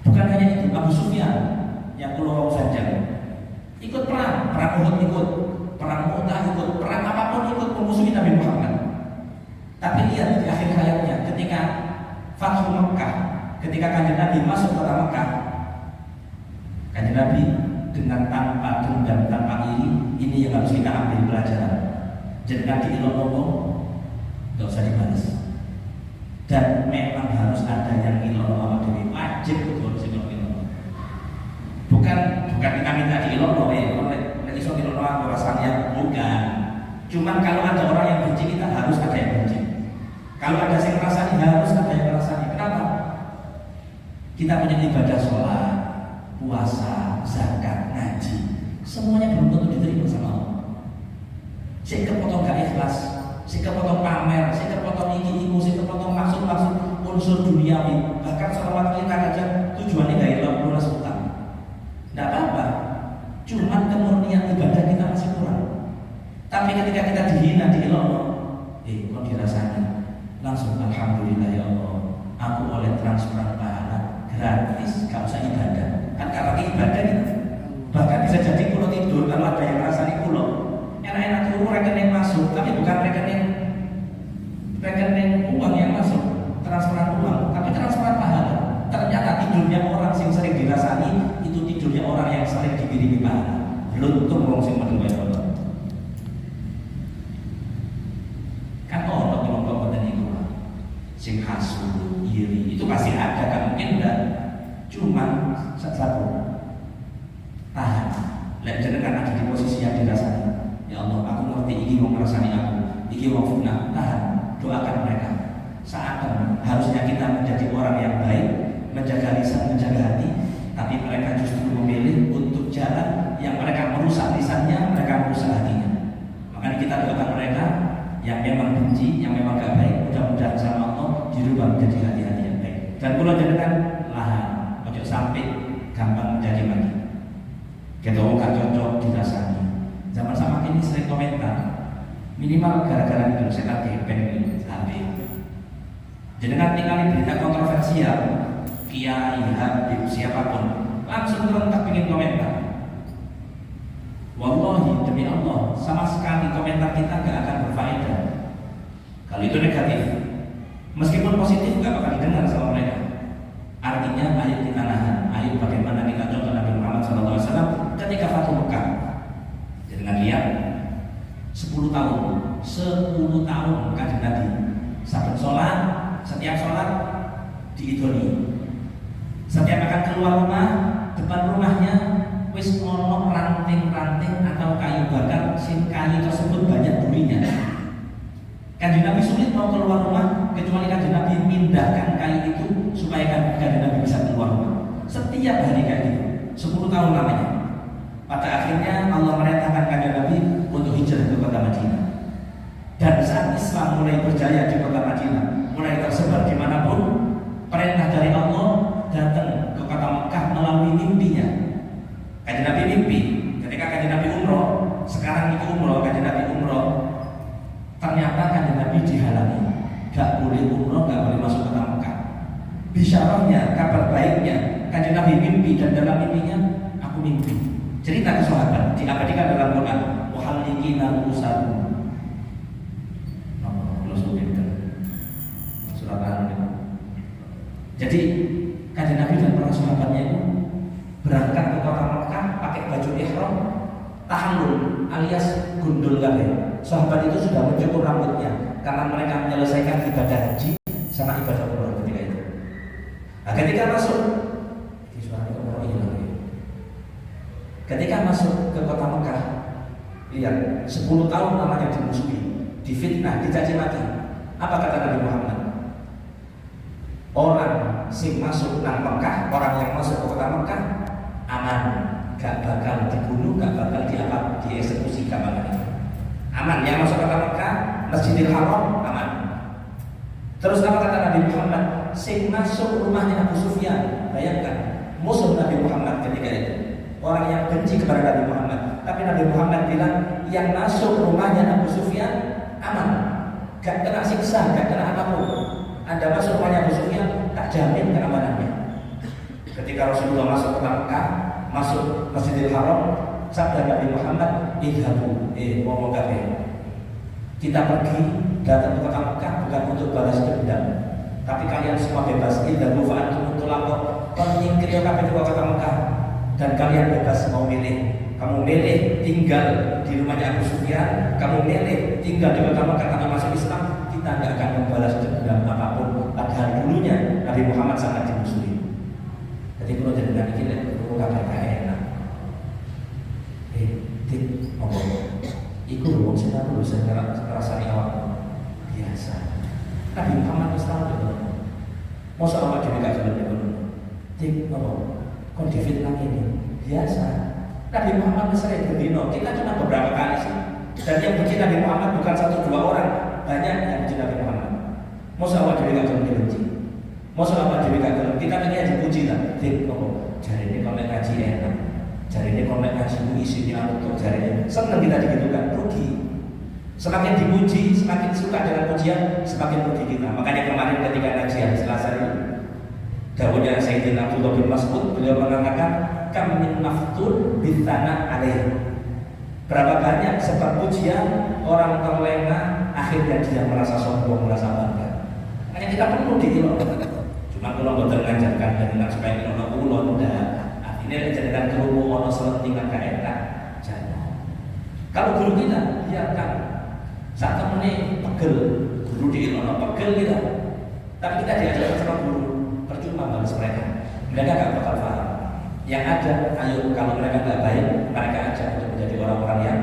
Bukan hanya itu, Abu Sufyan yang keluar saja ikut perang Uhud ikut, perang Mu'tah ikut, perang apapun ikut memusuhi Nabi Muhammad. Tapi lihat di akhir hayatnya ketika Fathu Mekah, ketika Kanjeng Nabi masuk kota Mekah, Kanjeng Nabi dengan tanpa dendam, tanpa iri, ini yang harus kita ambil pelajaran. Jangan diilok-ilok, gak usah dibalas. Dan memang harus ada yang ilok sama diri, wajib betul sih ilok. Bukan kita minta diilok oleh iso ilok aku rasanya, bukan. Cuman kalau ada orang yang benci, kita harus ada yang benci. Kalau ada yang ngerasani, harus ada yang ngerasani. Kenapa? Kita punya ibadah sholat, puasa, zakat, ngaji, semuanya belum tentu diterima sama Allah. Si kepotong gak ikhlas, si kepotong pamer, si kepotong iku, si kepotong maksud unsur duniawi. Bahkan sholawat kita kadang tujuannya gak ikhlas lunas utang. Tidak apa-apa, cuman kemurnian ibadah kita masih kurang. Tapi ketika kita dihina, diilok, kok dirasani, langsung alhamdulillah ya Allah, aku oleh transferan pahala gratis, gak usah ibadah. Kan karena ibadah gitu. Bahkan bisa jadi pulau tidur kalau ada yang rasani pulau enak-enak dulu rekening masuk, tapi bukan rekening uang yang masuk, transferan uang, tapi transferan pahala. Ternyata tidurnya orang yang sering dirasani itu tidurnya orang yang sering diberi pahala. Luntung wong sing medeng wae Allah. Kan ono kelompok konten itu sing hasud, iri, itu pasti ada, kan mungkin enggak. Cuman satu tahan. Lek jenengan ada di posisi yang dirasani, ya Allah, aku ngerti iki wong ngrasani aku, iki wong fitnah, tahan, doakan mereka. Saat harusnya kita menjadi orang yang baik, menjaga lisan, menjaga hati, tapi mereka justru memilih untuk jalan yang mereka merusak lisannya, mereka merusak hatinya. Makanya kita doakan mereka yang memang benci, yang memang gak baik, mudah-mudahan sama Allah dirubah menjadi hati-hati yang baik. Dan kalau jenengan lahan, ojo sampai gampang menjadi mati. Kita gak cocok dirasani. Zaman sama ini sering komentar, minimal gara-gara itu saya gepeng ini habis. Jenengan tinggal berita kontroversial, kiai, habib, siapapun, langsung tak bikin komentar. Wallahi demi Allah, sama sekali komentar kita gak akan berfaedah. Kalau itu negatif, meskipun positif gak bakal didengar sama mereka. Artinya ayat kita nahan, ayat bagaimana kita contoh Nabi Muhammad SAW ketika Fathu Mekah. Jangan lihat 10 tahun Kanjeng Nabi saben sholat, setiap sholat diidoni. Setiap akan keluar rumah, depan rumahnya wis ono ranting-ranting atau kayu bakar, sing kayu tersebut banyak durinya. Kanjeng Nabi sulit mau keluar rumah kecuali Kanjeng Nabi mindahkan kayu itu supaya Kanjeng Nabi bisa keluar rumah. Setiap hari kayak gitu, 10 tahun lamanya. Pada akhirnya Allah merintahkan Kanjeng Nabi untuk hijrah ke kota Madinah. Dan saat Islam mulai berjaya di kota Madinah, mulai tersebar dimanapun, perintah dari Allah datang ke kota Mekah melalui mimpinya. Kanjeng Nabi mimpi ketika Kanjeng Nabi umroh. Sekarang itu umroh, Kanjeng Nabi umroh. Ternyata Kanjeng Nabi dihalangi, gak boleh umroh, gak boleh masuk kota Mekah. Bisyarahnya, kabar baiknya, Kanjeng Nabi mimpi, dan dalam mimpinya aku mimpi. Cerita ke sahabat diabadikan dalam Quran. Muhallikina ru'usakum. Surat An-Nur. Jadi Kanjeng Nabi dan para sahabatnya itu berangkat ke kota Mekah pakai baju ihram, tahallul alias gundul kabeh. Sahabat itu sudah mencukur rambutnya karena mereka menyelesaikan ibadah haji sama ibadah umroh ketika itu. Nah, ketika masuk di suara umroh ini lagi. Ketika masuk ke kota Mekah, lihat 10 tahun namanya dimusuhi, difitnah, dicaci maki. Apa kata Nabi Muhammad? Orang sing masuk nang Mekah, orang yang masuk ke kota Mekah aman, gak bakal dibunuh, gak bakal dieksekusi, gak bakal itu. Aman, yang masuk ke kota Mekah, Masjidil Haram aman. Terus apa kata Nabi Muhammad? Sing masuk rumahnya Abu Sufyan, bayangkan musuh Nabi Muhammad ketika itu, orang yang benci kepada Nabi Muhammad. Tapi Nabi Muhammad bilang yang masuk rumahnya Abu Sufyan aman, gak kena siksa, gak kena apapun. Anda masuk rumahnya Abu Sufyan, tak jamin keamanannya. Ketika Rasulullah masuk ke Mekah, masuk Masjidil Haram, sabda Nabi Muhammad, "Idhabu, ngomong kabeh. Kita pergi datang ke kota Mekah bukan untuk balas dendam, tapi kalian semua bebas. Idhabu fa'antum tulaqo." Kon nyingkir kabeh ke kota Mekah dan kalian bebas mau milih. Kamu milih tinggal di rumahnya Abu Sufyan, kamu milih tinggal di kota Mekah karena masuk Islam, kita tidak akan membalas dendam apapun. Padahal dulunya Nabi Muhammad sangat dimusuhi. Jadi kalau jadi dengan ini, kalau kabar enak, tik, ngomong, ikut dulu, saya dulu, saya ngerasani awak biasa. Nabi Muhammad Mustafa, mau sama jadi kajian dulu, tik, ngomong, kau difitnah ini biasa. Nabi Muhammad sering berdino, kita cuma beberapa kali sih. Dan yang benci Nabi Muhammad bukan 1-2 orang, banyak yang benci Nabi Muhammad. Mau sama jadi kajian dibenci. Mau selama jadi kagak, kita pengen dipuji lah. Tik, jari ini komen ngaji enak, jari ini komen ngaji isinya untuk jari ini senang kita digitukan, rugi. Semakin dipuji, semakin suka dengan pujian, semakin rugi kita. Makanya kemarin ketika ngaji hari Selasa ini, dawuhnya Sayyidina Abdullah bin Mas'ud, beliau mengatakan, "Kam min maftul bintana alaih." Berapa banyak sebab pujian orang terlena, akhirnya dia merasa sombong, merasa bangga. Makanya kita perlu diilmu. Cuma kalau boten ngajarkan dengan supaya kita ono ulun dah. Akhirnya jadikan kerumuh ono selentingan gak enak. Jangan. Kalau guru kita biarkan. Saat temennya pegel, guru di ono pegel kita. Tapi kita diajarkan sama guru, percuma balas mereka. Mereka gak bakal paham. Yang ada, ayo kalau mereka gak baik, mereka ajak untuk menjadi orang-orang yang